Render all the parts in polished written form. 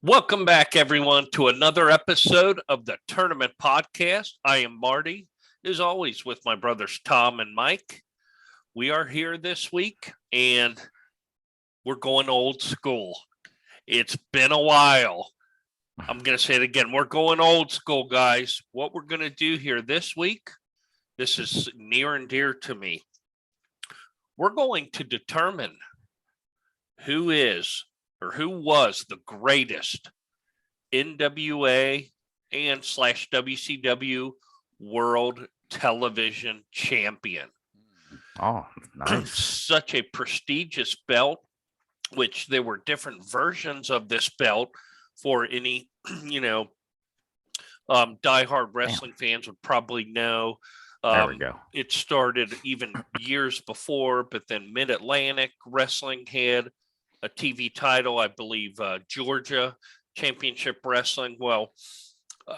Welcome back, everyone, to another episode of the Tournament Podcast. I am Marty, as always, with my brothers Tom and Mike. We are here this week, and we're going old school. It's been a while. I'm going to say it again. We're going old school, guys. What we're going to do here this week, this is near and dear to me. We're going to determine who is or who was the greatest NWA and / WCW World Television Champion. Oh, nice. Such a prestigious belt, which there were different versions of this belt for any, diehard wrestling fans would probably know. There we go. It started even years before, but then Mid-Atlantic Wrestling had a TV title, I believe Georgia Championship Wrestling. Well,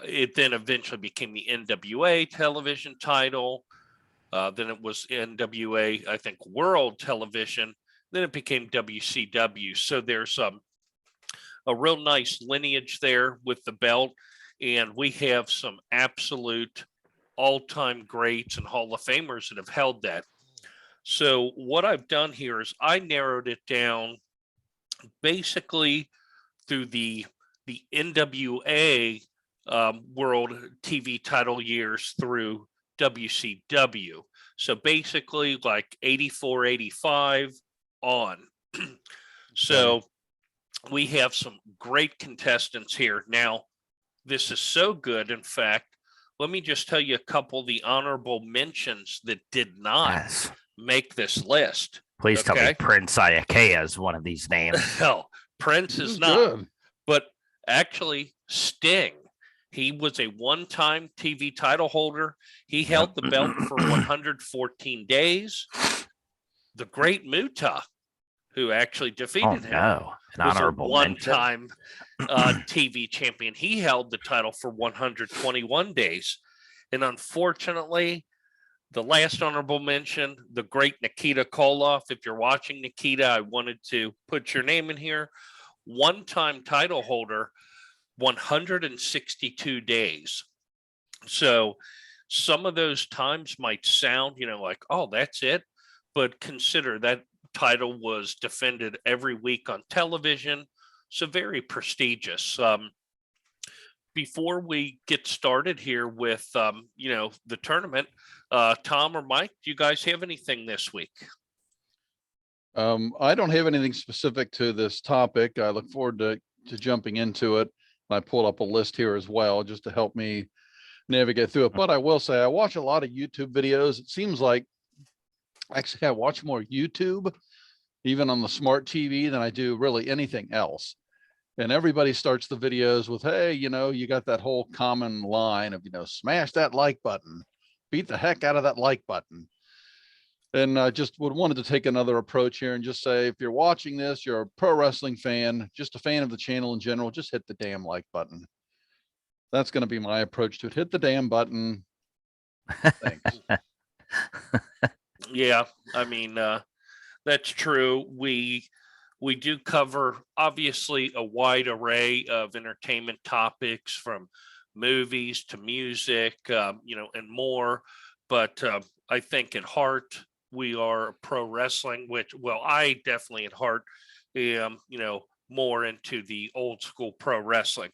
it then eventually became the NWA television title. Then it was NWA, I think, World Television. Then it became WCW. So there's a real nice lineage there with the belt. And we have some absolute all-time greats and Hall of Famers that have held that. So what I've done here is I narrowed it down basically through the NWA World TV title years through WCW. So basically like 84, 85 on. So we have some great contestants here. Now, this is so good. In fact, let me just tell you a couple of the honorable mentions that did not make this list. Please tell me Prince Iakea is one of these names. No, Prince is not. Good. But actually, Sting, he was a one-time TV title holder. He held the belt for 114 days. The Great Muta, who actually defeated him, an honorable was a one-time TV champion. He held the title for 121 days. And unfortunately, the last honorable mention, the great Nikita Koloff. If you're watching, Nikita, I wanted to put your name in here. One-time title holder, 162 days. So some of those times might sound, like, oh, that's it. But consider that title was defended every week on television. So very prestigious. Before we get started here with, the tournament, Tom or Mike, do you guys have anything this week? I don't have anything specific to this topic. I look forward to jumping into it. I pulled up a list here as well, just to help me navigate through it. But I will say I watch a lot of YouTube videos. It seems like actually I watch more YouTube, even on the smart TV, than I do really anything else. And everybody starts the videos with, hey, you got that whole common line of, smash that like button, beat the heck out of that like button. And I just wanted to take another approach here and just say, if you're watching this, you're a pro wrestling fan, just a fan of the channel in general, just hit the damn like button. That's going to be my approach to it. Hit the damn button. Thanks. Yeah, I mean, that's true. We do cover, obviously, a wide array of entertainment topics, from movies to music, and more. But I think at heart, we are pro wrestling, I definitely at heart am, more into the old school pro wrestling.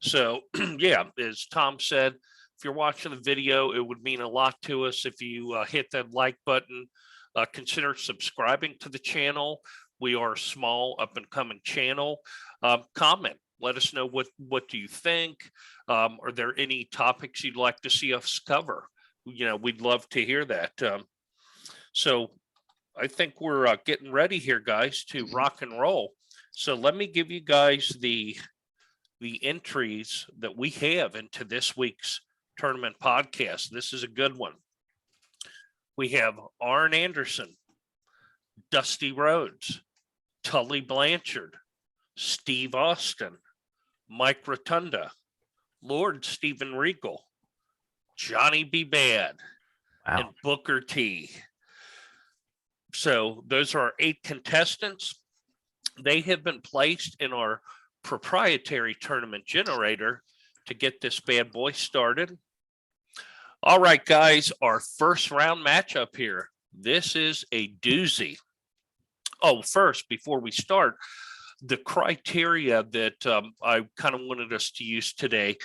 So, yeah, as Tom said, if you're watching the video, it would mean a lot to us if you hit that like button. Consider subscribing to the channel. We are a small up and coming channel. Comment. Let us know what do you think. Are there any topics you'd like to see us cover? We'd love to hear that. So I think we're getting ready here, guys, to rock and roll. So let me give you guys the entries that we have into this week's tournament podcast. This is a good one. We have Arn Anderson, Dusty Rhodes, Tully Blanchard, Steve Austin, Mike Rotunda, Lord Steven Regal, Johnny B. Bad, and Booker T. So those are our 8 contestants. They have been placed in our proprietary tournament generator to get this bad boy started. All right, guys, our first round matchup here. This is a doozy. Oh, first, before we start, the criteria that I kind of wanted us to use today,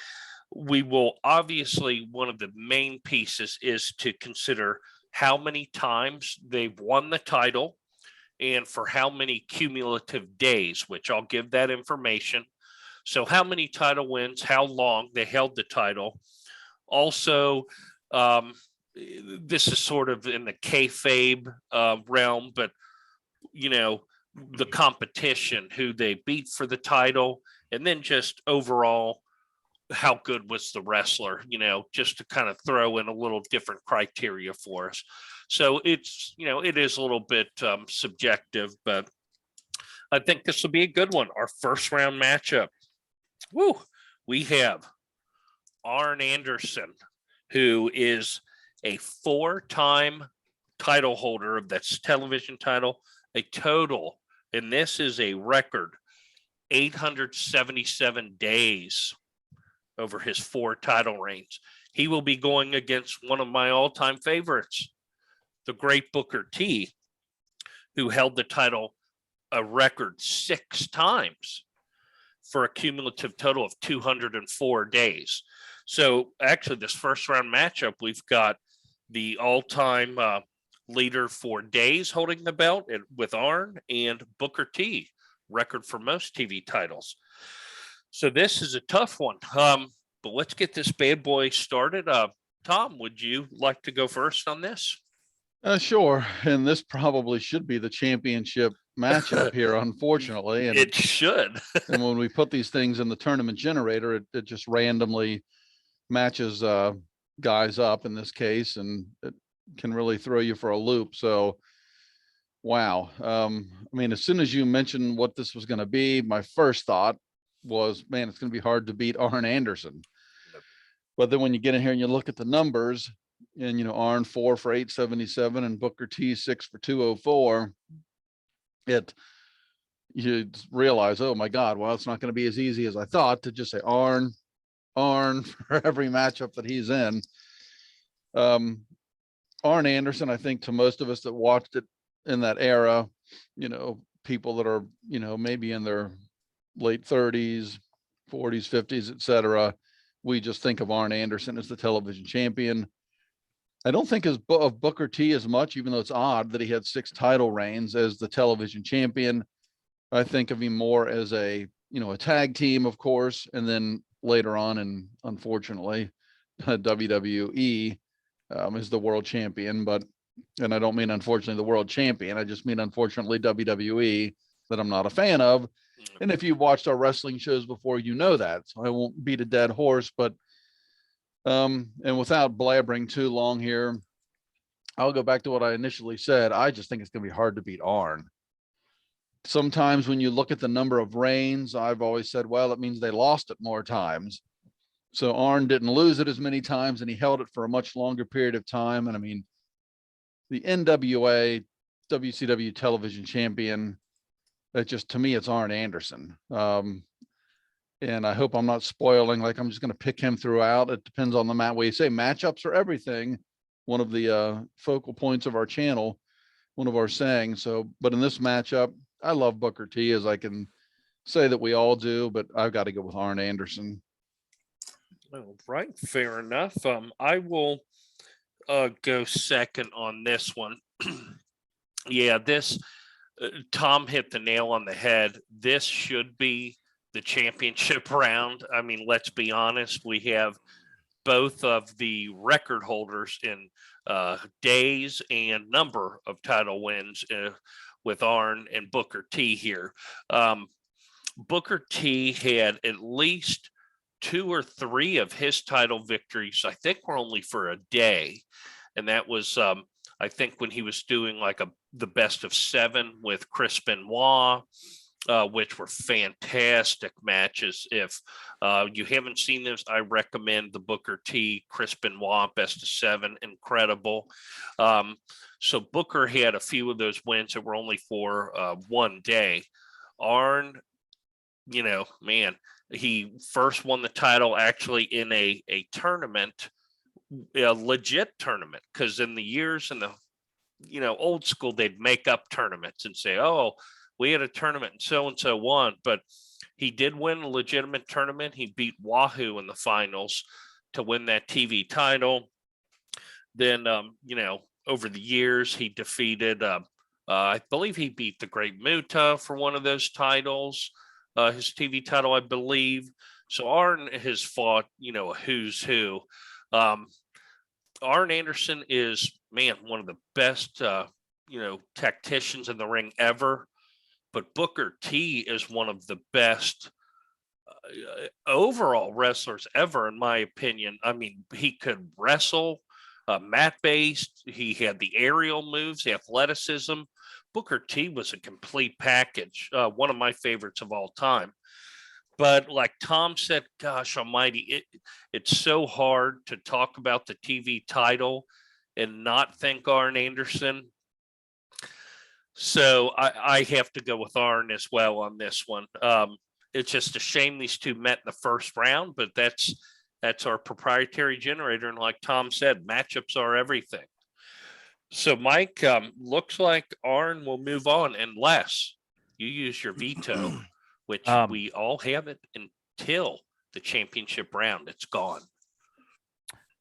we will obviously, one of the main pieces is to consider how many times they've won the title and for how many cumulative days, which I'll give that information. So how many title wins, how long they held the title. Also, this is sort of in the kayfabe realm, but, you know, the competition, who they beat for the title, and then just overall, how good was the wrestler, you know, just to kind of throw in a little different criteria for us. So it's, you know, it is a little bit subjective, but I think this will be a good one. Our first round matchup. Woo! We have Arn Anderson, who is a 4-time title holder of this television title, a total, and this is a record, 877 days over his 4 title reigns. He will be going against one of my all-time favorites, the great Booker T, who held the title a record 6 times for a cumulative total of 204 days. So actually, this first round matchup, we've got the all-time leader for days holding the belt with Arn, and Booker T, record for most TV titles. So this is a tough one. But let's get this bad boy started. Tom, would you like to go first on this? Sure. And this probably should be the championship matchup here, unfortunately. And it should. And when we put these things in the tournament generator, it just randomly matches guys up in this case, and it can really throw you for a loop. So, wow. I mean, as soon as you mentioned what this was going to be, my first thought was, man, it's going to be hard to beat Arn Anderson. But then when you get in here and you look at the numbers, and, you know, Arn 4 for 877 and Booker T 6 for 204, you realize, oh my God, well, it's not going to be as easy as I thought to just say Arn for every matchup that he's in. Arn Anderson, I think to most of us that watched it in that era, you know, people that are, you know, maybe in their late 30s, 40s, 50s, etc., we just think of Arn Anderson as the television champion. I don't think of Booker T as much, even though it's odd that he had 6 title reigns as the television champion. I think of him more as a, you know, a tag team, of course, and then later on, and unfortunately, WWE is the world champion. And I don't mean unfortunately the world champion. I just mean unfortunately WWE, that I'm not a fan of. And if you've watched our wrestling shows before, you know that. So I won't beat a dead horse, but and without blabbering too long here, I'll go back to what I initially said. I just think it's going to be hard to beat Arn. Sometimes when you look at the number of reigns, I've always said, well, it means they lost it more times. So Arn didn't lose it as many times, and he held it for a much longer period of time. And I mean, the NWA WCW television champion, that just, to me, it's Arn Anderson. And I hope I'm not spoiling, like I'm just going to pick him throughout. It depends on the match. We say matchups are everything. One of the focal points of our channel, one of our sayings. So, but in this matchup, I love Booker T, as I can say that we all do, but I've got to go with Arn Anderson. All right, fair enough. I will go second on this one. Yeah, this Tom hit the nail on the head. This should be the championship round. I mean, let's be honest. We have both of the record holders in days and number of title wins with Arn and Booker T here. Booker T had at least 2 or 3 of his title victories, I think, were only for a day. And that was, I think, when he was doing like the best of 7 with Chris Benoit, which were fantastic matches. If you haven't seen this, I recommend the Booker T, Chris Benoit best of 7, incredible. So Booker had a few of those wins that were only for 1 day. Arn man, he first won the title actually in a tournament, a legit tournament, because in the years in the old school, they'd make up tournaments and say, oh, we had a tournament and so won. But he did win a legitimate tournament. He beat Wahoo in the finals to win that TV title. Then, over the years, he defeated, I believe he beat the Great Muta for one of those titles, his TV title, I believe. So Arn has fought, a who's who. Arn Anderson is, man, one of the best, tacticians in the ring ever. But Booker T is one of the best overall wrestlers ever, in my opinion. I mean, he could wrestle mat-based. He had the aerial moves, the athleticism. Booker T was a complete package, one of my favorites of all time. But like Tom said, gosh almighty, it's so hard to talk about the TV title and not think Arn Anderson. So I have to go with Arn as well on this one. It's just a shame these two met in the first round, but that's our proprietary generator. And like Tom said, matchups are everything. So Mike, looks like Arn will move on unless you use your veto, which we all have it until the championship round. It's gone.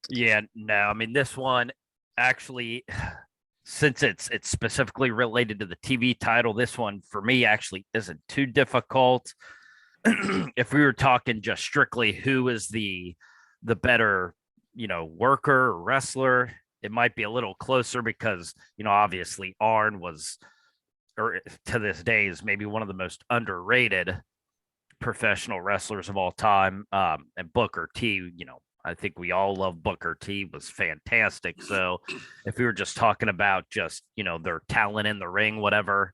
Yeah, no, I mean, this one actually, since it's specifically related to the TV title, this one for me actually isn't too difficult. If we were talking just strictly who is the better, worker or wrestler, it might be a little closer because, obviously Arn was, or to this day is maybe one of the most underrated professional wrestlers of all time. And Booker T, I think we all love Booker T, was fantastic. So if we were just talking about just, their talent in the ring, whatever,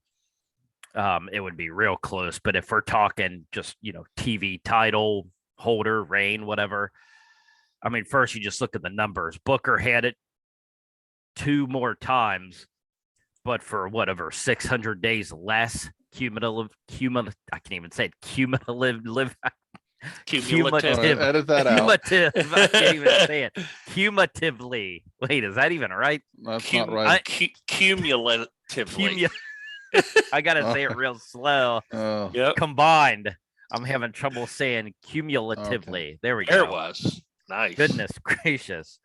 it would be real close. But if we're talking just, TV title holder, reign, whatever, I mean, first you just look at the numbers. Booker had it 2 more times, but for whatever 600 days less cumulative. I can't even say it. Cumulative. Edit that out. Cumulative. I can't even say it. Cumulatively. Wait, is that even right? That's not right. Cumulatively. I gotta say it real slow. Yep. Combined. I'm having trouble saying cumulatively. Okay. There we go. There it was. Nice. Goodness gracious.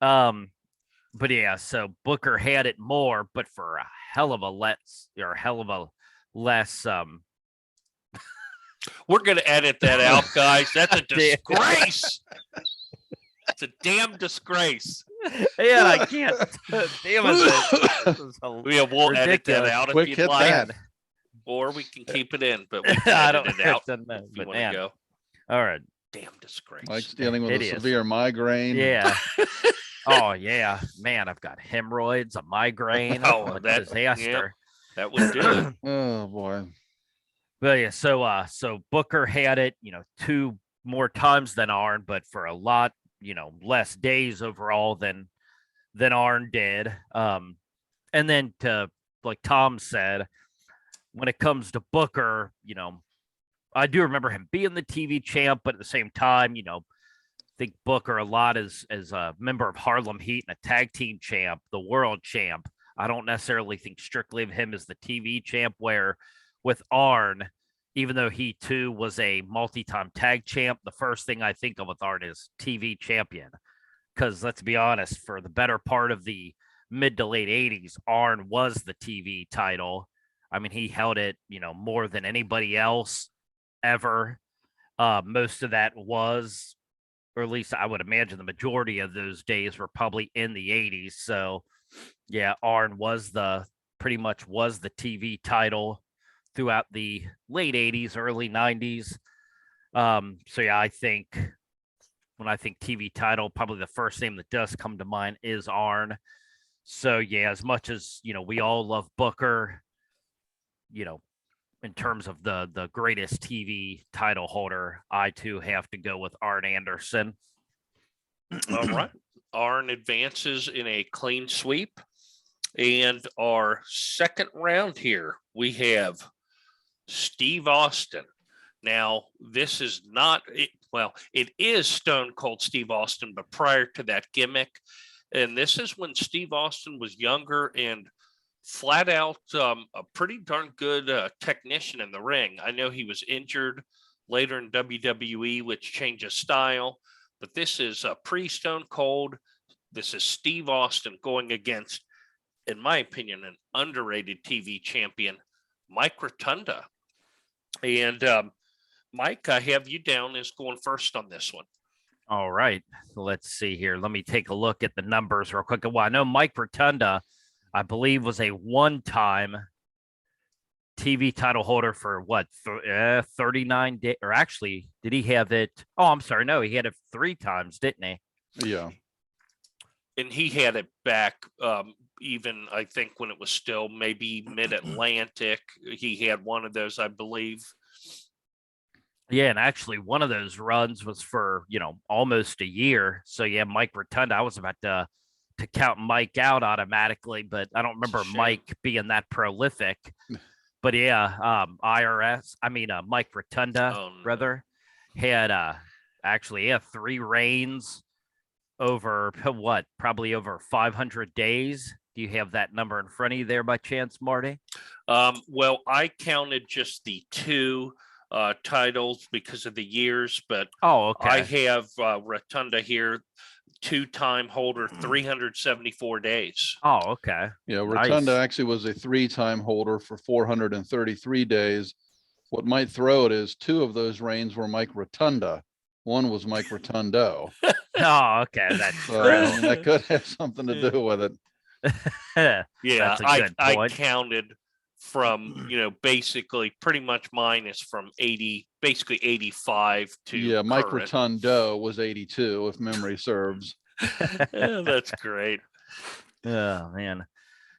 But yeah, so Booker had it more, but for a hell of a less. We're gonna edit that out, guys. That's a disgrace. It's a damn disgrace. Yeah, I can't. Damn it. We'll edit that out Quick if you'd like. that. Or we can keep it in, but we can I edit don't it out know, if you but want to go. All right. Damn disgrace. Mike's dealing with It a is. severe migraine. Yeah. Oh yeah, man, I've got hemorrhoids, a migraine. Oh, a that- disaster. That would do it. Oh boy. But yeah, so Booker had it, 2 more times than Arn, but for a lot, less days overall than Arn did. And then to, like Tom said, when it comes to Booker, I do remember him being the TV champ, but at the same time, I think Booker a lot as a member of Harlem Heat and a tag team champ, the world champ. I don't necessarily think strictly of him as the TV champ, where with Arn, even though he too was a multi-time tag champ, the first thing I think of with Arn is TV champion. Because let's be honest, for the better part of the mid to late 80s, Arn was the TV title. I mean, he held it, more than anybody else ever. Most of that was, or at least I would imagine the majority of those days were probably in the 80s. So yeah, Arn pretty much was the TV title throughout the late 80s, early 90s. So yeah, I think when I think TV title, probably the first name that does come to mind is Arn. So yeah, as much as, we all love Booker, in terms of the greatest TV title holder, I too have to go with Arn Anderson. All right. Arn advances in a clean sweep. And our second round here, we have Steve Austin Now, this is not it. Well, it is Stone Cold Steve Austin, but prior to that gimmick. And this is when Steve Austin was younger and flat out a pretty darn good technician in the ring. I know he was injured later in WWE, which changed his style, but this is pre-Stone Cold. This is Steve Austin going against, in my opinion, an underrated TV champion, Mike Rotunda. And Mike, I have you down as going first on this one. All right. Let's see here. Let me take a look at the numbers real quick. Well, I know Mike Rotunda, I believe, was a one-time TV title holder for what, 39 days? Or actually, did he have it? Oh, I'm sorry. No, he had it 3 times, didn't he? Yeah. And he had it back even, I think, when it was still maybe Mid-Atlantic. He had one of those, I believe. Yeah, and actually one of those runs was for, almost a year. So yeah, Mike Rotunda, I was about to count Mike out automatically, but I don't remember Mike being that prolific. But yeah, Mike Rotunda, rather, had actually 3 reigns over probably over 500 days. Do you have that number in front of you there by chance, Marty? Well, I counted just the 2 titles because of the years, but okay. I have Rotunda here, 2-time holder, 374 days. Oh, okay. Yeah, Rotunda actually was a 3-time holder for 433 days. What might throw it is 2 of those reigns were Mike Rotunda. One was Mike Rotundo. Oh, okay. That's so, that could have something to do with it. Yeah, I counted from, basically pretty much mine is from 80, basically 85 to Mike current. Rotundo was 82, if memory serves. That's great. Oh, man.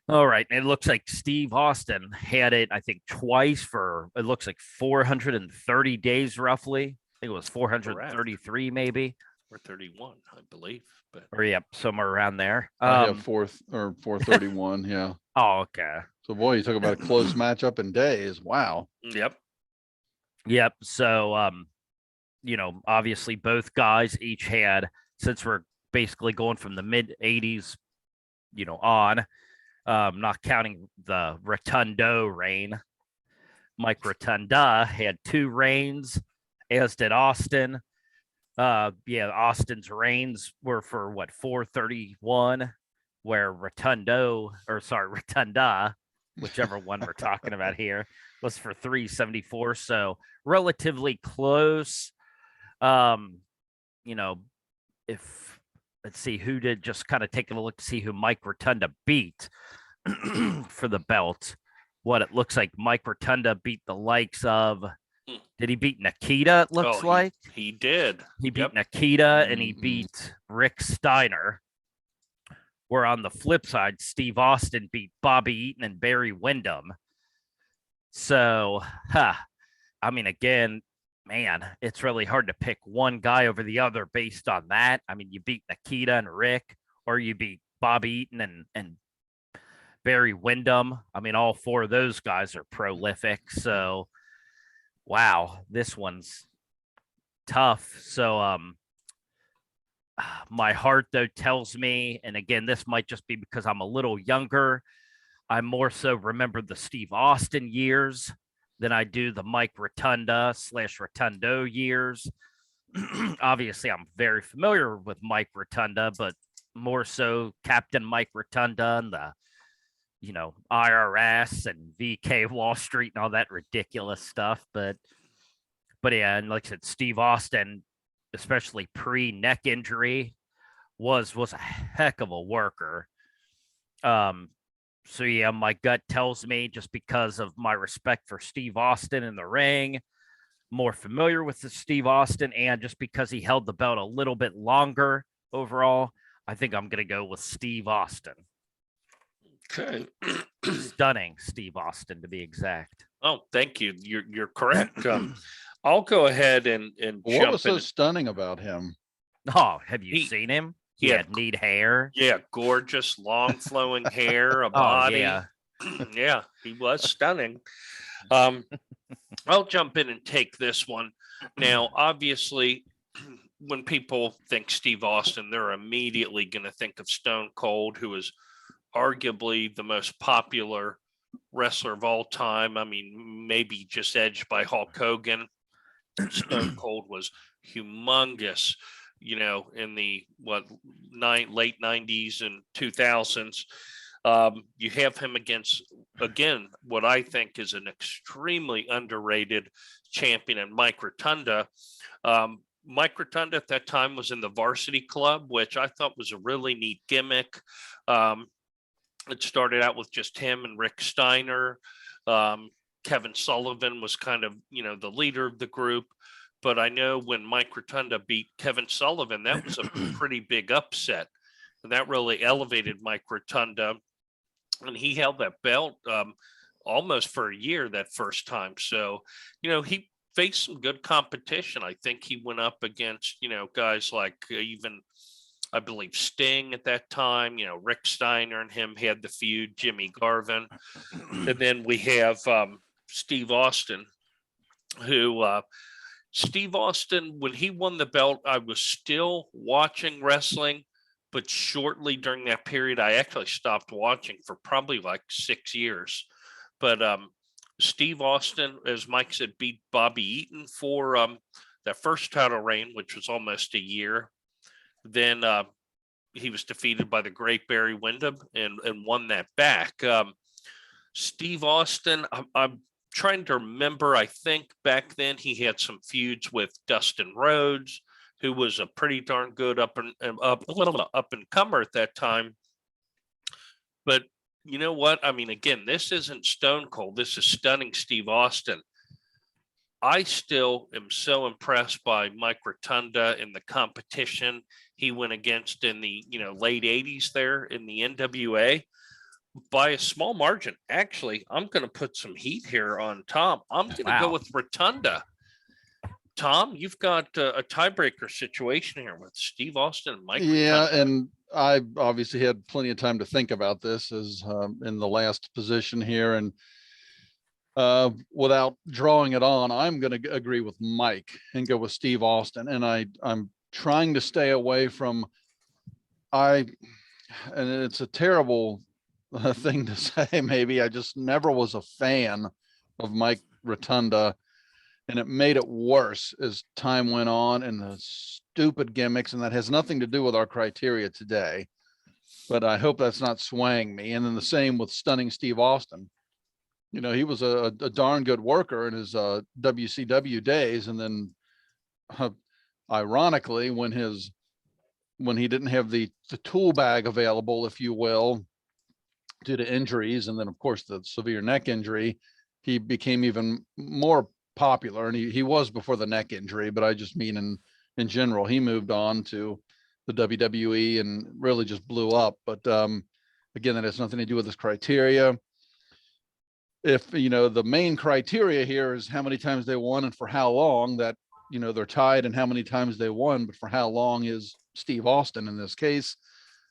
All right. And it looks like Steve Austin had it, I think, twice for, it looks like 430 days roughly. I think it was 433 maybe. Or 31, I believe. But somewhere around there. I have 431, yeah. Oh, okay. So boy, you talk about a close matchup in days. Wow. Yep. So obviously both guys each had, since we're basically going from the mid 80s, on, not counting the Rotundo reign. Mike Rotunda had 2 reigns, as did Austin. Austin's reigns were for 431, where Rotunda, whichever one we're talking about here, was for 374. So relatively close. If let's see who did, just kind of taking a look to see who Mike Rotunda beat for the belt. What it looks like Mike Rotunda beat the likes of, did he beat Nikita? It looks like he did. He beat Nikita and he beat Rick Steiner. Where on the flip side, Steve Austin beat Bobby Eaton and Barry Windham. So, again, man, it's really hard to pick one guy over the other based on that. I mean, you beat Nikita and Rick, or you beat Bobby Eaton and Barry Windham. I mean, all 4 of those guys are prolific. So, wow, this one's tough. So, my heart, though, tells me, and again, this might just be because I'm a little younger, I more so remember the Steve Austin years than I do the Mike Rotunda / Rotundo years. Obviously, I'm very familiar with Mike Rotunda, but more so Captain Mike Rotunda and the, IRS and VK Wall Street and all that ridiculous stuff. But yeah, and like I said, Steve Austin, especially pre-neck injury, was a heck of a worker. So yeah, my gut tells me, just because of my respect for Steve Austin in the ring, more familiar with the Steve Austin, and just because he held the belt a little bit longer overall, I think I'm going to go with Steve Austin. Okay. Stunning Steve Austin, to be exact. Oh, thank you. You're correct. I'll go ahead and what was so stunning about him? Oh, have you seen him? He had neat hair. Yeah, gorgeous, long flowing hair, a body. Yeah. Yeah, he was stunning. I'll jump in and take this one. Now, obviously, when people think Steve Austin, they're immediately going to think of Stone Cold, who is arguably the most popular wrestler of all time. I mean, maybe just edged by Hulk Hogan. Stone Cold was humongous, in the late 90s and 2000s. You have him against, again, what I think is an extremely underrated champion in Mike Rotunda. Mike Rotunda at that time was in the Varsity Club, which I thought was a really neat gimmick. It started out with just him and Rick Steiner. Kevin Sullivan was kind of, the leader of the group. But I know when Mike Rotunda beat Kevin Sullivan, that was a pretty big upset. And that really elevated Mike Rotunda. And he held that belt almost for a year that first time. So, he faced some good competition. I think he went up against, guys like even, I believe, Sting at that time. Rick Steiner and him had the feud, Jimmy Garvin. And then we have Steve Austin, who Steve Austin, when he won the belt, I was still watching wrestling, but shortly during that period, I actually stopped watching for probably like 6 years. But Steve Austin, as Mike said, beat Bobby Eaton for that first title reign, which was almost a year. Then he was defeated by the great Barry Windham and won that back. Steve Austin, I'm trying to remember, I think back then he had some feuds with Dustin Rhodes, who was a pretty darn good up and comer at that time. But you know what? I mean, again, this isn't Stone Cold. This is Stunning Steve Austin. I still am so impressed by Mike Rotunda in the competition he went against in the late 80s there in the NWA. By a small margin. Actually, I'm going to put some heat here on Tom. I'm going to go with Rotunda. Tom, you've got a tiebreaker situation here with Steve Austin and Mike Rotunda. And I obviously had plenty of time to think about this as in the last position here. And without drawing it on, I'm going to agree with Mike and go with Steve Austin. And I'm trying to stay away from, and it's a terrible thing to say, maybe. I just never was a fan of Mike Rotunda, and it made it worse as time went on, and the stupid gimmicks, and that has nothing to do with our criteria today, but I hope that's not swaying me. And then the same with Stunning Steve Austin. He was a darn good worker in his WCW days, and then ironically, when he didn't have the tool bag available, if you will, due to injuries, and then of course the severe neck injury, he became even more popular. And he was before the neck injury, but I just mean in general, he moved on to the WWE and really just blew up. But again, that has nothing to do with this criteria. If the main criteria here is how many times they won and for how long, that they're tied and how many times they won, but for how long is Steve Austin in this case.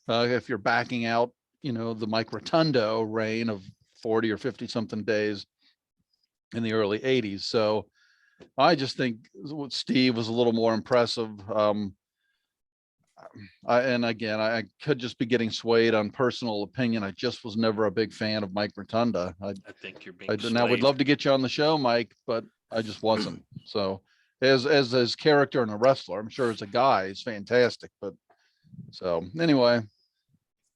If you're backing out the Mike Rotunda reign of 40 or 50 something days in the early 80s. So I just think Steve was a little more impressive. And again, I could just be getting swayed on personal opinion. I just was never a big fan of Mike Rotunda. I think you're being swayed. I would love to get you on the show, Mike, but I just wasn't. So as his character and a wrestler, I'm sure as a guy, he's fantastic. But so anyway,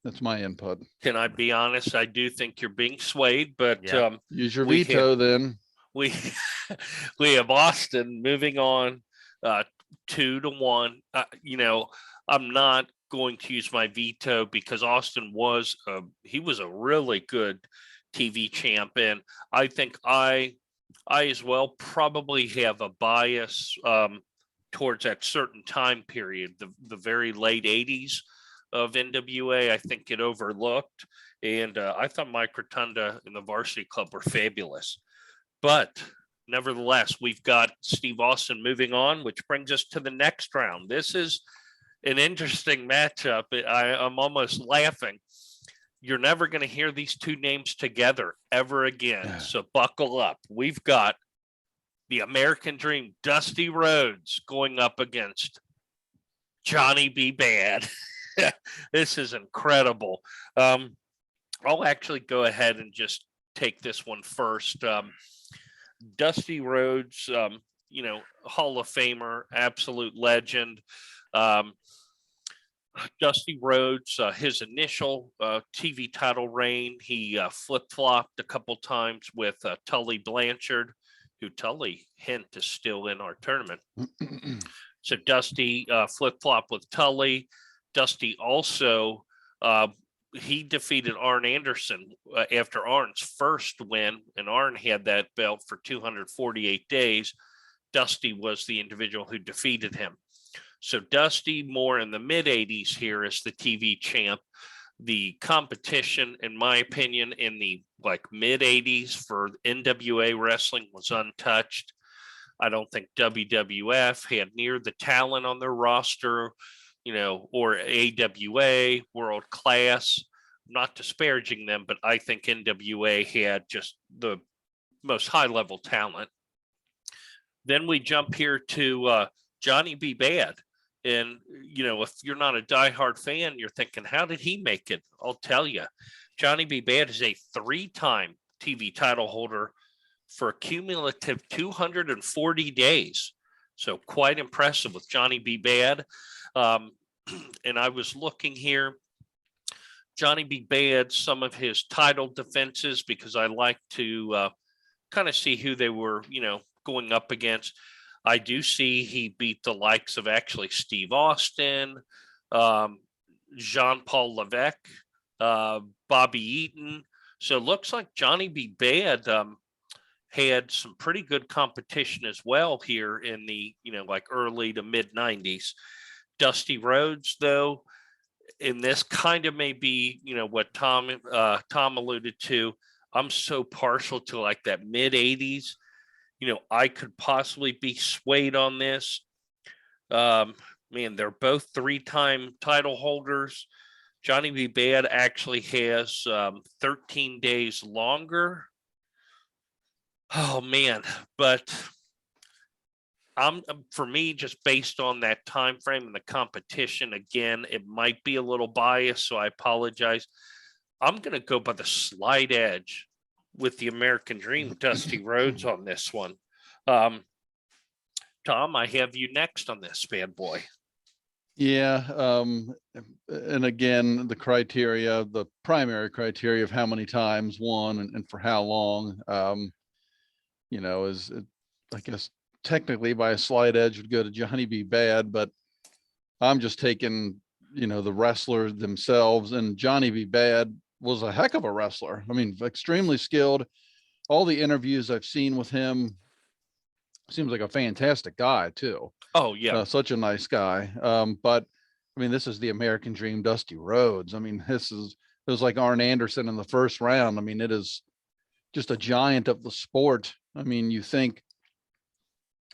that's my input. Can I be honest? I do think you're being swayed, but use your veto then. We have Austin moving on 2-1. I'm not going to use my veto because Austin was he was a really good TV champion. I think I as well probably have a bias towards that certain time period, the very late 80s of NWA. I think it overlooked, and I thought Mike Rotunda and the Varsity Club were fabulous. But nevertheless, we've got Steve Austin moving on, which brings us to the next round. This is an interesting matchup. I'm almost laughing. you're never going to hear these two names together ever again. So buckle up. We've got the American Dream, Dusty Rhodes, going up against Johnny B. Bad. This is incredible. I'll actually go ahead and just take this one first. Dusty Rhodes, Hall of Famer, absolute legend. Dusty Rhodes, his initial TV title reign, he flip-flopped a couple times with Tully Blanchard, who Tully, hint, is still in our tournament. So Dusty flip-flopped with Tully. Dusty also, he defeated Arn Anderson after Arn's first win, and Arn had that belt for 248 days. Dusty was the individual who defeated him. So Dusty, more in the mid-'80s here as the TV champ. The competition, in my opinion, in the mid-'80s for NWA wrestling was untouched. I don't think WWF had near the talent on their roster, or AWA, world class. Not disparaging them, but I think NWA had just the most high-level talent. Then we jump here to Johnny B. Bad. And, if you're not a diehard fan, you're thinking, how did he make it? I'll tell you. Johnny B. Bad is a 3-time TV title holder for a cumulative 240 days. So quite impressive with Johnny B. Bad. And I was looking here, Johnny B. Bad, some of his title defenses, because I like to kind of see who they were, going up against. I do see he beat the likes of actually Steve Austin, Jean-Paul Levesque, Bobby Eaton. So it looks like Johnny B. Bad had some pretty good competition as well here in the, early to mid 90s. Dusty Rhodes, though, and this kind of may be, what Tom alluded to. I'm so partial to that mid 80s. I could possibly be swayed on this. Man, they're both 3-time title holders. Johnny B. Bad actually has 13 days longer. Oh man, but for me, just based on that time frame and the competition, again, it might be a little biased, so I apologize. I'm going to go by the slight edge with the American Dream, Dusty Rhodes, on this one. Tom, I have you next on this bad boy. Yeah. And again, the primary criteria of how many times won and for how long, is, I guess, technically by a slight edge would go to Johnny B. Bad, but I'm just taking, the wrestlers themselves, and Johnny B. Bad was a heck of a wrestler. I mean, extremely skilled. All the interviews I've seen with him, seems like a fantastic guy too. Oh yeah. Such a nice guy. But I mean, this is the American Dream, Dusty Rhodes. I mean, it was like Arn Anderson in the first round. I mean, it is just a giant of the sport. I mean, you think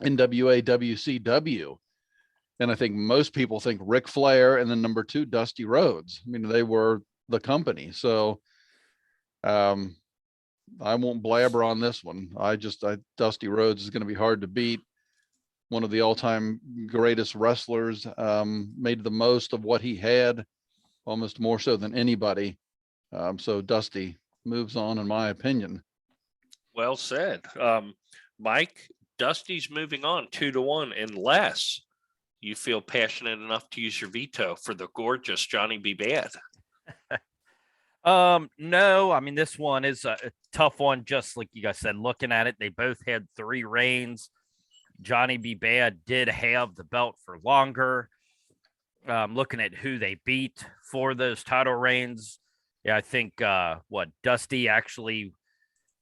NWA, WCW, and I think most people think Ric Flair, and then number 2, Dusty Rhodes. I mean, they were the company. So I won't blabber on this one. Dusty Rhodes is going to be hard to beat. One of the all-time greatest wrestlers, made the most of what he had, almost more so than anybody. So Dusty moves on, in my opinion. Well said. Mike, Dusty's moving on 2-1, unless you feel passionate enough to use your veto for the gorgeous Johnny B. Bad. No, I mean, this one is a tough one. Just like you guys said, looking at it, they both had 3 reigns. Johnny B. Bad did have the belt for longer. Looking at who they beat for those title reigns, yeah, I think Dusty actually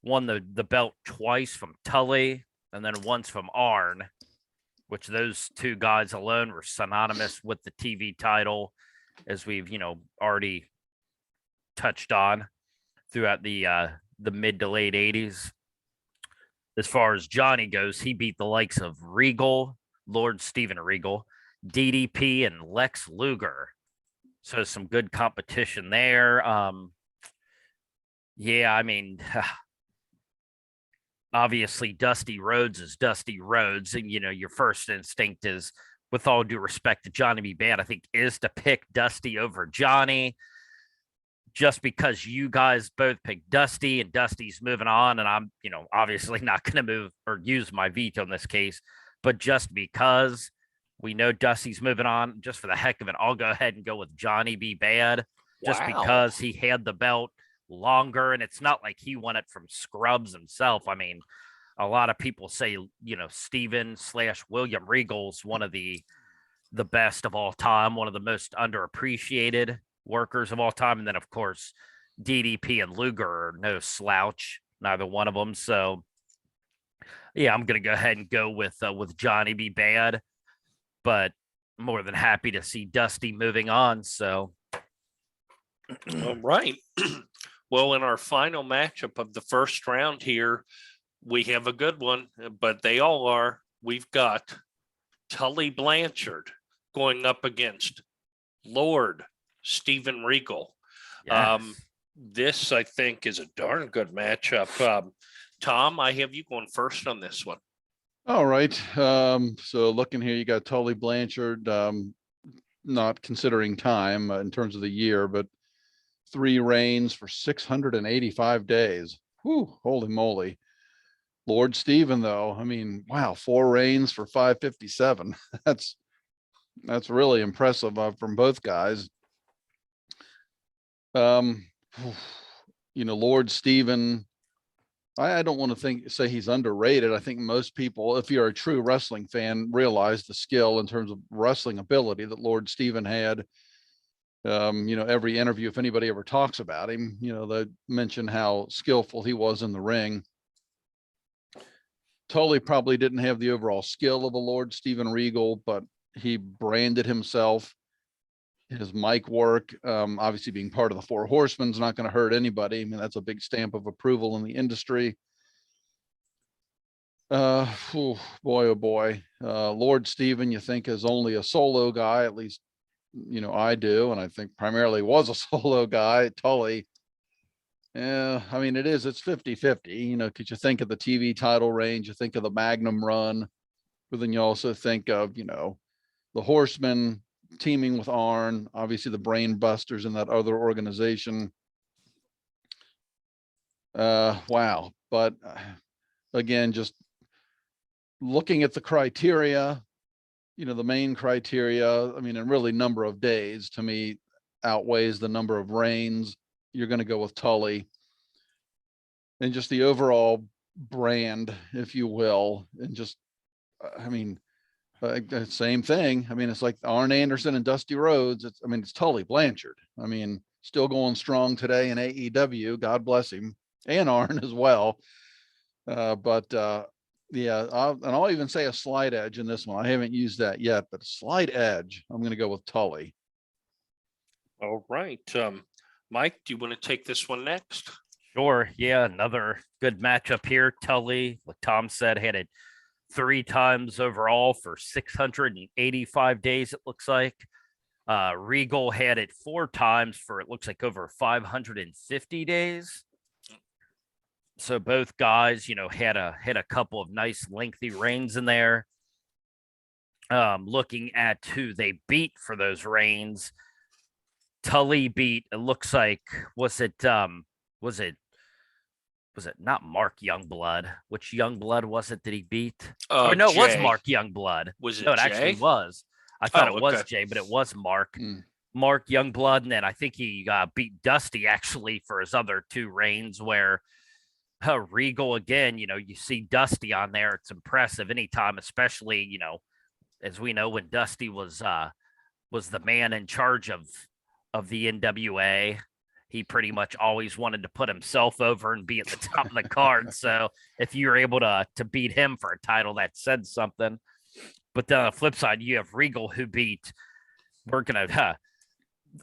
won the belt twice from Tully and then once from Arn, which those 2 guys alone were synonymous with the TV title, as we've already touched on throughout the mid to late 80s. As far as Johnny goes, he beat the likes of Regal, Lord Steven Regal, DDP, and Lex Luger. So some good competition there. Yeah, I mean, obviously Dusty Rhodes is Dusty Rhodes, and your first instinct is, with all due respect to Johnny B. Bad, I think is to pick Dusty over Johnny, just because you guys both picked Dusty and Dusty's moving on, and I'm, obviously not going to move or use my veto in this case, but just because we know Dusty's moving on, just for the heck of it, I'll go ahead and go with Johnny B. Bad, just Wow. because he had the belt longer, and it's not like he won it from scrubs himself. I mean, a lot of people say, Steven/William Regal's one of the best of all time, one of the most underappreciated workers of all time. And then, of course, DDP and Luger are no slouch, neither one of them. So, yeah, I'm gonna go ahead and go with Johnny B. Bad, but more than happy to see Dusty moving on. So, All right. Well, in our final matchup of the first round here, we have a good one, but they all are. We've got Tully Blanchard going up against Lord Steven Regal. yes. This, I think, is a darn good matchup. Tom, I have you going first on this one. All right. So looking here, you got Tully Blanchard, not considering time in terms of the year, but 3 reigns for 685 days. Whew, holy moly. Lord Steven, though, I mean, wow, 4 reigns for 557. That's really impressive from both guys. Lord Steven, I don't want to say he's underrated. I think most people, if you're a true wrestling fan, realize the skill in terms of wrestling ability that Lord Steven had. Every interview, if anybody ever talks about him, they mention how skillful he was in the ring. Tully probably didn't have the overall skill of a Lord Steven Regal, but he branded himself. His mic work, obviously being part of the Four Horsemen, is not going to hurt anybody. I mean, that's a big stamp of approval in the industry. Boy, oh boy. Lord Steven, you think is only a solo guy, at least, I do. And I think primarily was a solo guy. Tully, yeah, I mean, it's 50-50, because you think of the TV title range, you think of the Magnum run, but then you also think of, the Horsemen teaming with Arn, obviously the Brain Busters in that other organization. Wow. But again, just looking at the criteria, the main criteria, I mean, and really number of days to me outweighs the number of reigns. You're going to go with Tully. And just the overall brand, if you will, and just, I mean, same thing. I mean, it's like Arn Anderson and Dusty Rhodes. It's Tully Blanchard. I mean, still going strong today in AEW. God bless him, and Arn as well. Yeah, I'll even say a slight edge in this one. I haven't used that yet, but a slight edge. I'm going to go with Tully. All right. Mike, do you want to take this one next? Sure. Yeah, another good matchup here. Tully, like Tom said, had it 3 times overall for 685 days, it looks like. Regal had it 4 times for, it looks like, over 550 days. So both guys, had a couple of nice lengthy reigns in there. Looking at who they beat for those reigns, Tully beat, it looks like, was it not Mark Youngblood? Which Youngblood was it that he beat? Oh no, it was Jay. Mark Youngblood. Was it No, it Jay? actually was. I thought it was okay. Jay, but it was Mark. Mark Youngblood, and then I think he beat Dusty actually for his other 2 reigns, where Regal again, you see Dusty on there. It's impressive anytime, especially, as we know, when Dusty was the man in charge of the NWA. He pretty much always wanted to put himself over and be at the top of the card. So if you were able to beat him for a title, that said something. But then on the flip side, you have Regal, who beat, we're going to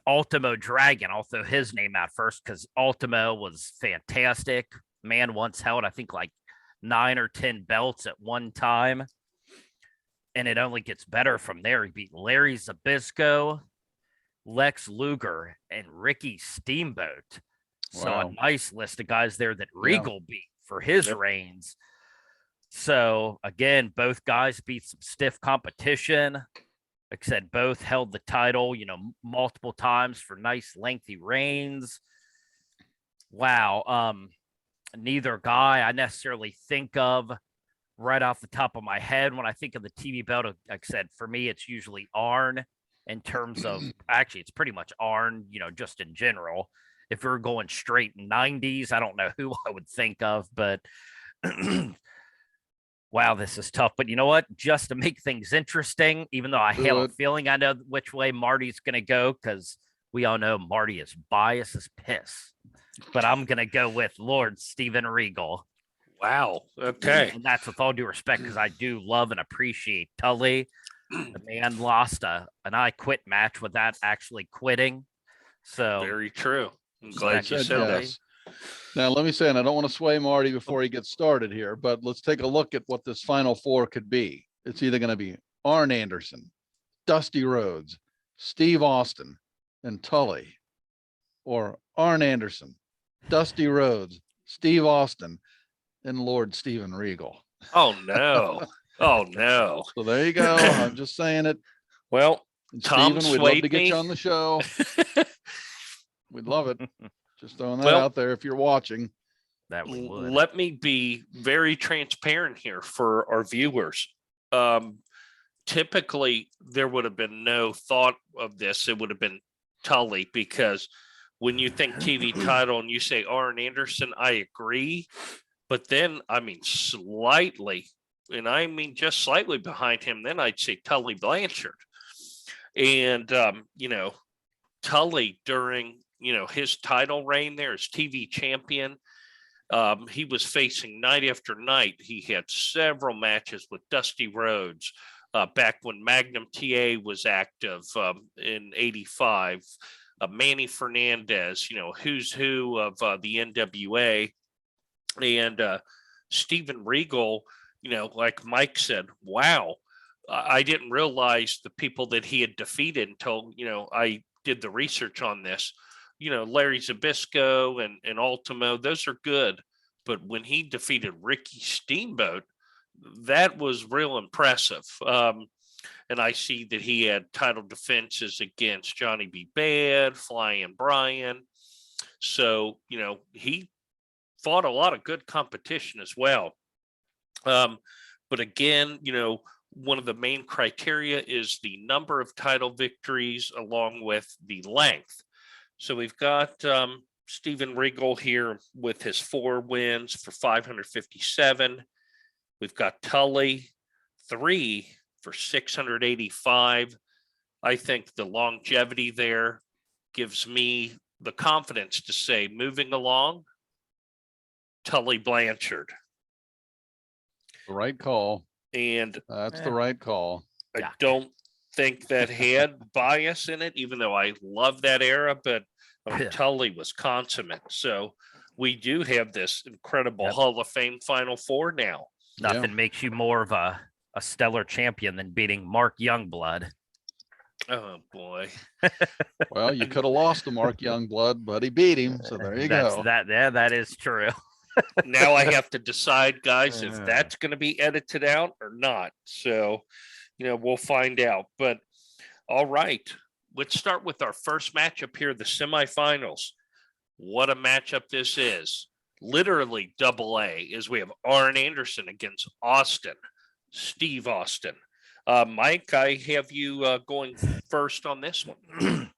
Ultimo Dragon. I'll throw his name out first because Ultimo was fantastic. Man once held, I think, like 9 or 10 belts at one time. And it only gets better from there. He beat Larry Zbyszko, Lex Luger, and Ricky Steamboat. So Wow. a nice list of guys there that Yeah. Regal beat for his Yep. reigns. So again, both guys beat some stiff competition. Like I said, both held the title, multiple times for nice lengthy reigns. Wow. Neither guy I necessarily think of right off the top of my head when I think of the TV belt. Like I said, for me, it's usually Arn in terms of actually, it's pretty much Arn, just in general. If we're going straight 90s, I don't know who I would think of, but wow, this is tough. But you know what? Just to make things interesting, even though I have a feeling I know which way Marty's going to go, because we all know Marty is biased as piss. But I'm going to go with Lord Steven Regal. Wow. Okay. And that's with all due respect, because I do love and appreciate Tully. The man lost an I quit match without actually quitting. So Very true. I'm glad you Said said that. yes. Now, let me say, and I don't want to sway Marty before he gets started here, but let's take a look at what this final four could be. It's either going to be Arn Anderson, Dusty Rhodes, Steve Austin, and Tully, or Arn Anderson, Dusty Rhodes, Steve Austin, and Lord Steven Regal. Oh, no. Oh, no. So there you go. I'm just saying it. Well, And Tom Steven, we'd love swayed to get me. you on the show. We'd love it. Just throwing that Well, out there if you're watching. that we would. let me be very transparent here for our viewers. Typically, there would have been no thought of this. It would have been Tully, because when you think TV title and you say Arn Anderson, I agree. But then, I mean, slightly, and I mean just slightly behind him, then I'd say Tully Blanchard. And, Tully during, his title reign there as TV champion, he was facing night after night. He had several matches with Dusty Rhodes back when Magnum TA was active in '85. Manny Fernandez, who's who of the NWA, and Steven Regal. Like Mike said, wow, I didn't realize the people that he had defeated until I did the research on this. Larry Zbyszko and Ultimo, those are good. But when he defeated Ricky Steamboat, that was real impressive. And I see that he had title defenses against Johnny B. Bad, Flying Brian. So, he fought a lot of good competition as well. But again, one of the main criteria is the number of title victories along with the length. So we've got Steven Regal here with his 4 wins for 557. We've got Tully, 3 for 685. I think the longevity there gives me the confidence to say, moving along, Tully Blanchard. The right call. And That's the right call. I don't think that had bias in it, even though I love that era, but Tully was consummate. So we do have this incredible Hall of Fame Final Four now. Nothing makes you more of a stellar champion than beating Mark Youngblood. Oh boy. Well, you could have lost to Mark Youngblood, but he beat him. So there you go. That is true. Now I have to decide, guys, if that's going to be edited out or not. So, we'll find out. But all right, let's start with our first matchup here, the semifinals. What a matchup this is. Literally double A, as we have Arn Anderson against Austin, Steve Austin. Mike, I have you going first on this one.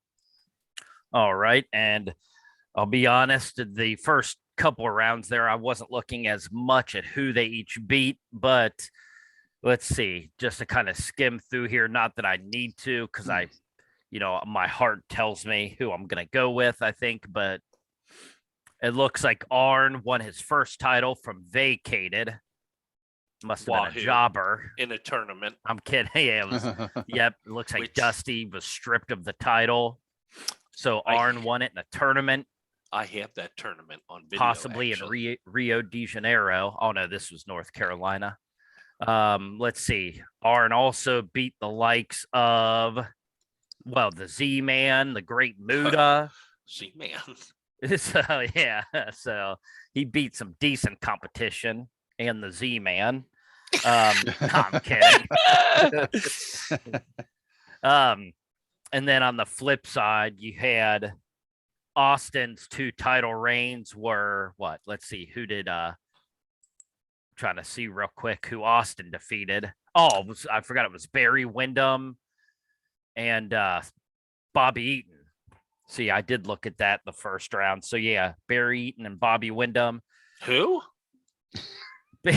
All right. And I'll be honest, the first couple of rounds there, I wasn't looking as much at who they each beat, but let's see, just to kind of skim through here. Not that I need to, because my heart tells me who I'm going to go with, I think, but it looks like Arn won his first title from Vacated. Must have been a jobber in a tournament. I'm kidding. Yeah, it was, yep. It looks like Dusty was stripped of the title. So Arn won it in a tournament. I have that tournament on video. Possibly actually. in Rio de Janeiro. Oh, no, this was North Carolina. Let's see. Arn also beat the likes of, the Z-Man, the Great Muda. Z-Man. So yeah, so he beat some decent competition and the Z-Man. I'm kidding. And then on the flip side, you had Austin's 2 title reigns were what? Let's see, who did trying to see real quick who Austin defeated. Oh, I forgot it was Barry Windham and Bobby Eaton. See, I did look at that the first round. So yeah, Barry Eaton and Bobby Windham. Who? Who?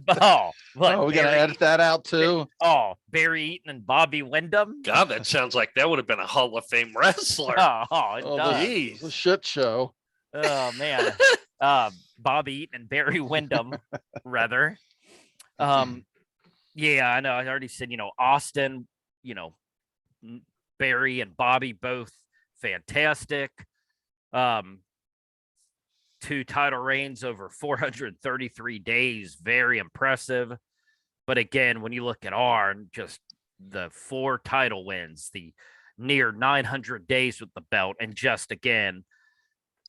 Oh, what, we gotta edit that out too. Oh, Barry Eaton and Bobby Windham. God, that sounds like that would have been a Hall of Fame wrestler. It does. It's a shit show. Oh man. Bobby Eaton and Barry Windham, rather. Yeah, I know. I already said, Austin, Barry and Bobby both fantastic. 2 title reigns over 433 days, very impressive. But again, when you look at Arn, just the 4 title wins, the near 900 days with the belt, and just again,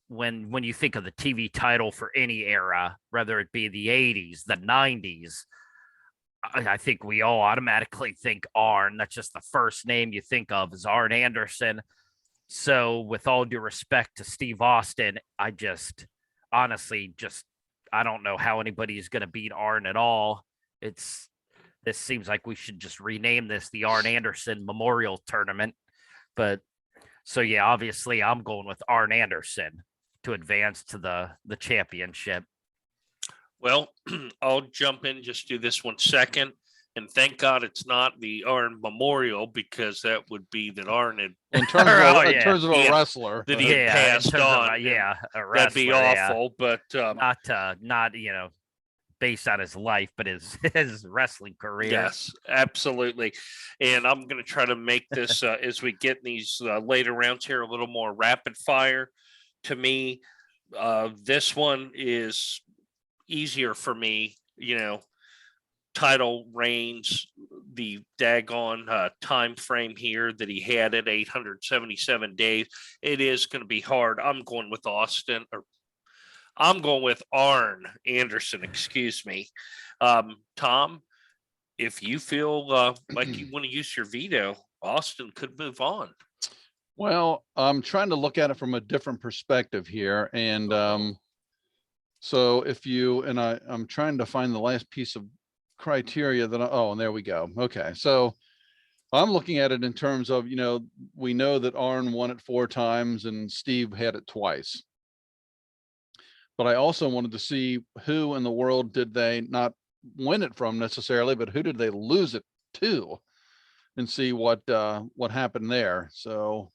when you think of the TV title for any era, whether it be the 80s, the 90s, I think we all automatically think Arn. That's just the first name you think of is Arn Anderson. So with all due respect to Steve Austin, I just honestly I don't know how anybody is going to beat Arn at all. This seems like we should just rename this the Arn Anderson Memorial Tournament. But so yeah, obviously I'm going with Arn Anderson to advance to the championship. Well, I'll jump in, just do this 1 second. And thank God it's not the Arn Memorial, because that would be that Arn had, in terms of, in terms of a wrestler, that he had passed on. A wrestler, that'd be awful. But not based on his life, but his wrestling career. Yes, absolutely. And I'm going to try to make this as we get in these later rounds here a little more rapid fire. To me, this one is easier for me. Title reigns, the daggone time frame here that he had at 877 days. It is going to be hard. I'm going with Arn Anderson, excuse me. Tom, if you feel like you want to use your veto, Austin could move on. Well, I'm trying to look at it from a different perspective here. And so I'm trying to find the last piece of criteria that and there we go. Okay. So I'm looking at it in terms of, we know that Arn won it 4 times and Steve had it twice. But I also wanted to see who in the world did they not win it from necessarily, but who did they lose it to, and see what happened there. So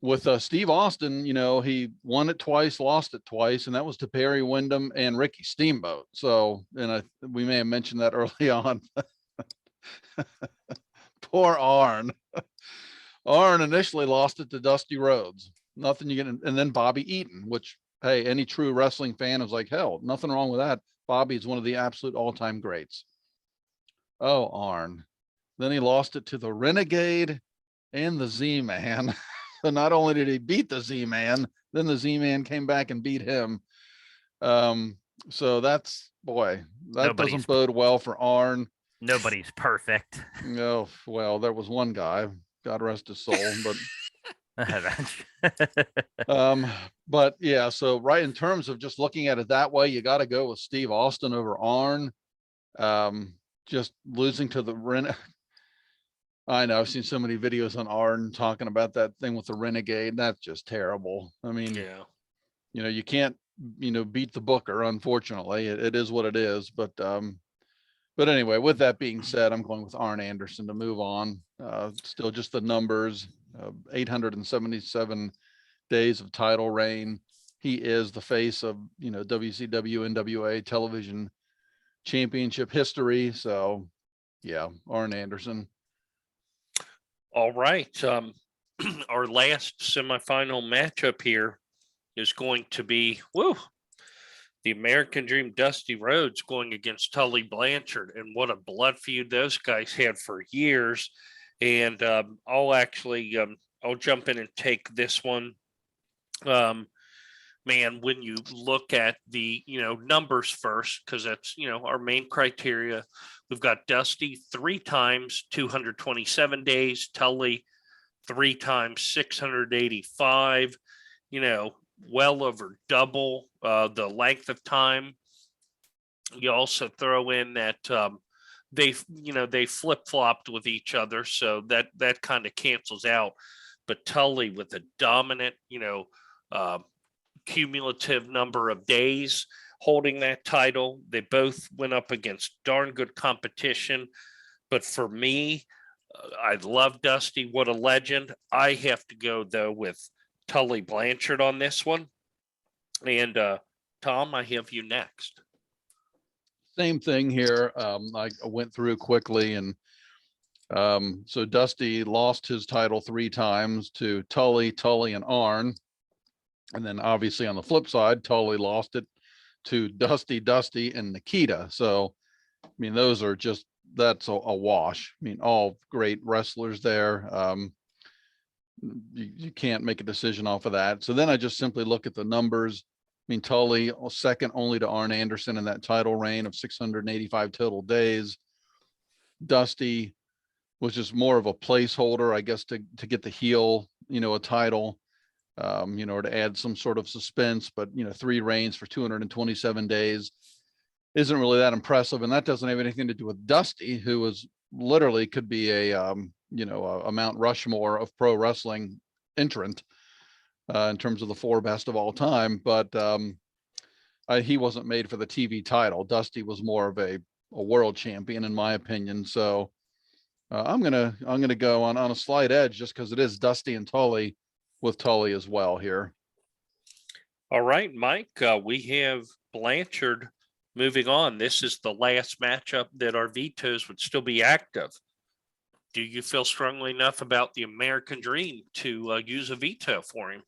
with Steve Austin, he won it twice, lost it twice, and that was to Barry Windham and Ricky Steamboat. So, and we may have mentioned that early on. Poor Arn. Arn initially lost it to Dusty Rhodes. Nothing you get, and then Bobby Eaton, which, hey, any true wrestling fan is like, hell, nothing wrong with that. Bobby is one of the absolute all-time greats. Oh, Arn. Then he lost it to the Renegade and the Z-Man. So not only did he beat the Z-Man, then the Z-Man came back and beat him. So that doesn't bode well for Arn. Nobody's perfect. No, well, there was one guy, God rest his soul, but yeah, so right, in terms of just looking at it that way, you got to go with Steve Austin over Arn. Just losing to the I know, I've seen so many videos on Arn talking about that thing with the Renegade. That's just terrible. I mean, yeah, you can't, beat the Booker, unfortunately. It is what it is. But anyway, with that being said, I'm going with Arn Anderson to move on. Still just the numbers, 877 days of title reign. He is the face of, WCW, NWA television championship history. So yeah, Arn Anderson. All right. Our last semifinal matchup here is going to be the American Dream Dusty Rhodes going against Tully Blanchard. And what a blood feud those guys had for years. And I'll actually I'll jump in and take this one. Man, when you look at the, numbers first, because that's, our main criteria, we've got Dusty 3 times 227 days, Tully 3 times 685, well over double the length of time. You also throw in that they flip-flopped with each other, so that kind of cancels out. But Tully with a dominant, cumulative number of days holding that title. They both went up against darn good competition. But for me, I love Dusty. What a legend. I have to go, though, with Tully Blanchard on this one. And Tom, I have you next. Same thing here. I went through quickly, and so Dusty lost his title 3 times to Tully, and Arn. And then obviously on the flip side, Tully lost it to Dusty, and Nikita. So, I mean, those are just, that's a wash. I mean, all great wrestlers there. You can't make a decision off of that. So then I just simply look at the numbers. I mean, Tully second only to Arn Anderson in that title reign of 685 total days. Dusty was just more of a placeholder, I guess, to get the heel, a title. Or to add some sort of suspense, but 3 reigns for 227 days isn't really that impressive. And that doesn't have anything to do with Dusty, who was literally could be a Mount Rushmore of pro wrestling entrant in terms of the 4 best of all time. But he wasn't made for the TV title. Dusty was more of a world champion, in my opinion. So I'm gonna go on a slight edge just because it is Dusty and Tully, with Tully as well here. All right, Mike, we have Blanchard moving on. This is the last matchup that our vetoes would still be active. Do you feel strongly enough about the American Dream to use a veto for him?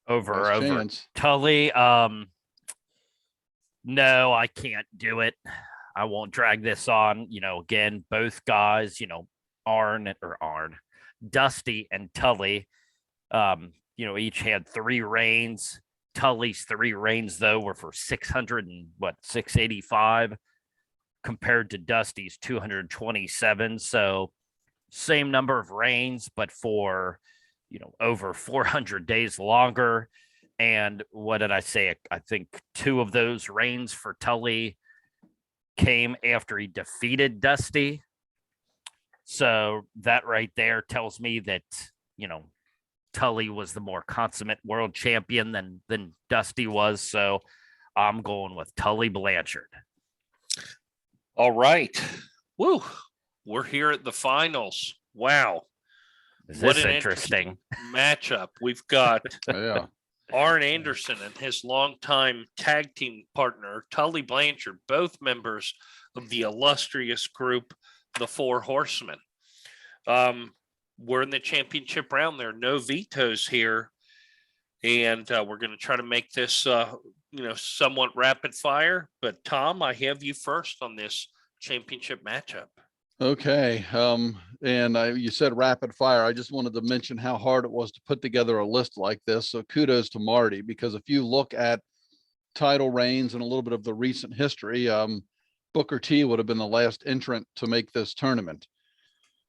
Over Tully? No, I can't do it. I won't drag this on. Again, both guys, Dusty and Tully, each had 3 reigns. Tully's 3 reigns, though, were for 685 compared to Dusty's 227. So same number of reigns, but for, over 400 days longer. And what did I say? I think 2 of those reigns for Tully came after he defeated Dusty. So that right there tells me that, Tully was the more consummate world champion than Dusty was. So I'm going with Tully Blanchard. All right. Woo. We're here at the finals. Wow. What an interesting matchup. We've got yeah. Arn Anderson and his longtime tag team partner, Tully Blanchard, both members of the illustrious group, the 4 Horsemen. We're in the championship round. There are no vetoes here. And we're going to try to make this, somewhat rapid fire. But Tom, I have you first on this championship matchup. Okay. And you said rapid fire. I just wanted to mention how hard it was to put together a list like this. So kudos to Marty, because if you look at title reigns and a little bit of the recent history, Booker T would have been the last entrant to make this tournament.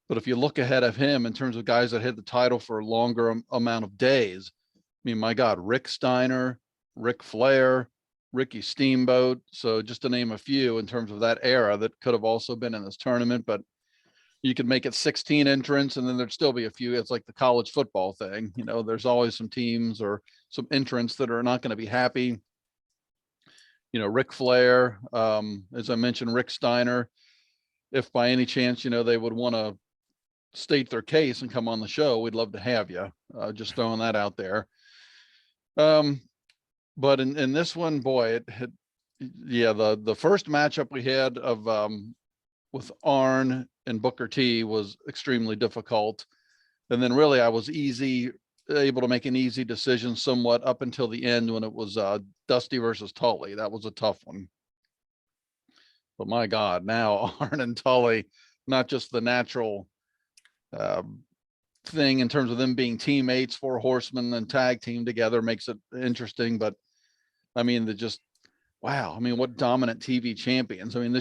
But if you look ahead of him in terms of guys that had the title for a longer amount of days, I mean, my God, Rick Steiner, Ric Flair, Ricky Steamboat. So just to name a few in terms of that era that could have also been in this tournament, but you could make it 16 entrants and then there'd still be a few. It's like the college football thing. There's always some teams or some entrants that are not going to be happy. Ric Flair, as I mentioned, Rick Steiner, if by any chance, they would want to state their case and come on the show, we'd love to have you. Just throwing that out there. But in this one, boy, the first matchup we had of with Arn and Booker T was extremely difficult. And then really I was able to make an easy decision somewhat up until the end when it was Dusty versus Tully. That was a tough one. But my God, now Arn and Tully, not just the natural thing in terms of them being teammates, 4 horsemen and tag team together makes it interesting. But I mean, wow. I mean, what dominant TV champions. I mean,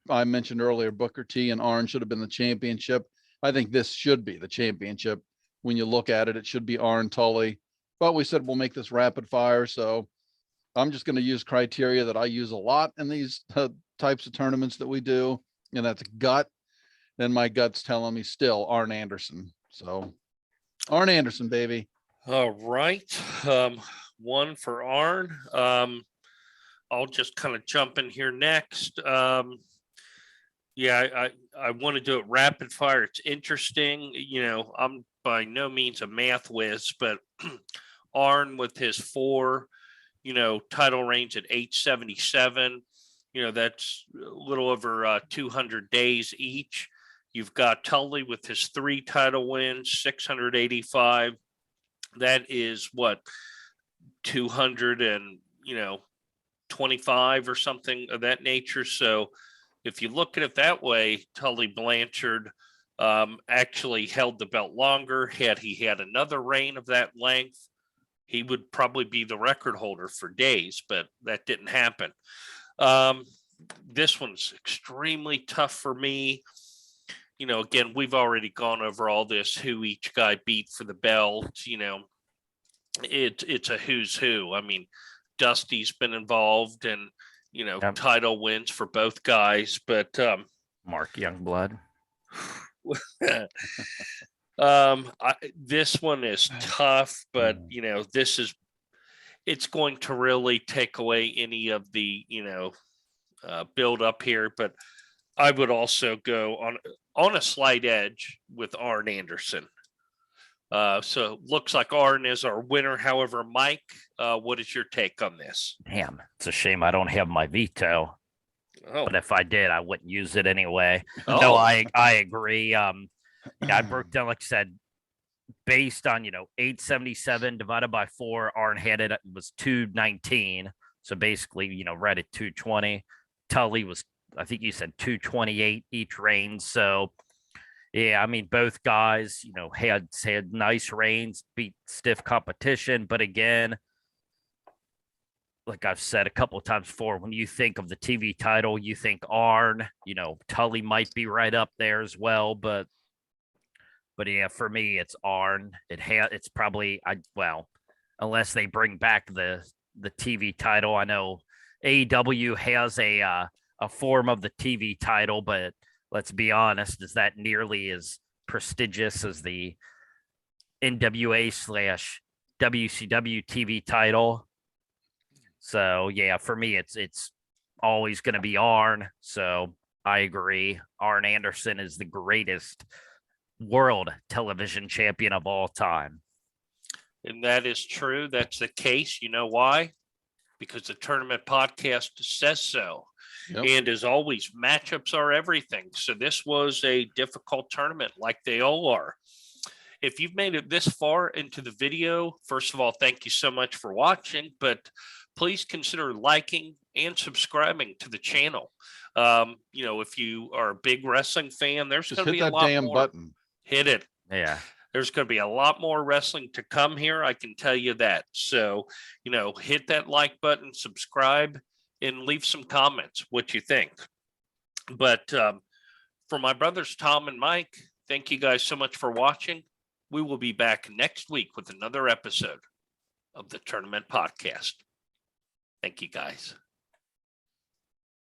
I mentioned earlier, Booker T and Arn should have been the championship. I think this should be the championship. When you look at it, it should be Arn, Tully. But we said we'll make this rapid fire. So I'm just going to use criteria that I use a lot in these types of tournaments that we do. And that's gut. Then my gut's telling me still Arn Anderson. So Arn Anderson, baby. All right. One for Arn. I'll just kind of jump in here next. Yeah, I want to do it rapid fire. It's interesting. You know, I'm by no means a math whiz, but Arn with his 4, title reigns at 877, that's a little over 200 days each. You've got Tully with his 3 title wins, 685. That is what, 225 or something of that nature. So if you look at it that way, Tully Blanchard actually held the belt longer. Had he had another reign of that length, he would probably be the record holder for days, but that didn't happen. This one's extremely tough for me. Again, we've already gone over all this, who each guy beat for the belt. It's a who's who. I mean, Dusty's been involved and, Yep. title wins for both guys, but Mark Youngblood. This one is tough, but it's going to really take away any of the build up here. But I would also go on a slight edge with Arn Anderson. So looks like Arn is our winner. However, Mike, what is your take on this? Damn, it's a shame I don't have my veto. Oh, But if I did, I wouldn't use it anyway. Oh. No, I agree. I broke down, like I said, based on 877 divided by 4. Arn had it was 219, so basically right at 220. Tully was, I think you said 228 each reign. So yeah, I mean, both guys had nice reigns, beat stiff competition, but again, like I've said a couple of times before, when you think of the TV title, you think Arn. Tully might be right up there as well, but yeah, for me, it's Arn. It's probably unless they bring back the TV title. I know AEW has a form of the TV title, but let's be honest, is that nearly as prestigious as the NWA/WCW TV title? So yeah, for me, it's always going to be Arn. So I agree. Arn Anderson is the greatest world television champion of all time. and that is true. That's the case. You know why? Because the Tournament Podcast says so. Yep. And as always, matchups are everything. So this was a difficult tournament, like they all are. If you've made it this far into the video, first of all, thank you so much for watching, but please consider liking and subscribing to the channel. If you are a big wrestling fan, there's Just going to hit be a that lot damn more. button. Hit it. Yeah. There's going to be a lot more wrestling to come here. I can tell you that. So, hit that like button, subscribe, and leave some comments what you think. But for my brothers, Tom and Mike, thank you guys so much for watching. We will be back next week with another episode of the Tournament Podcast. Thank you, guys.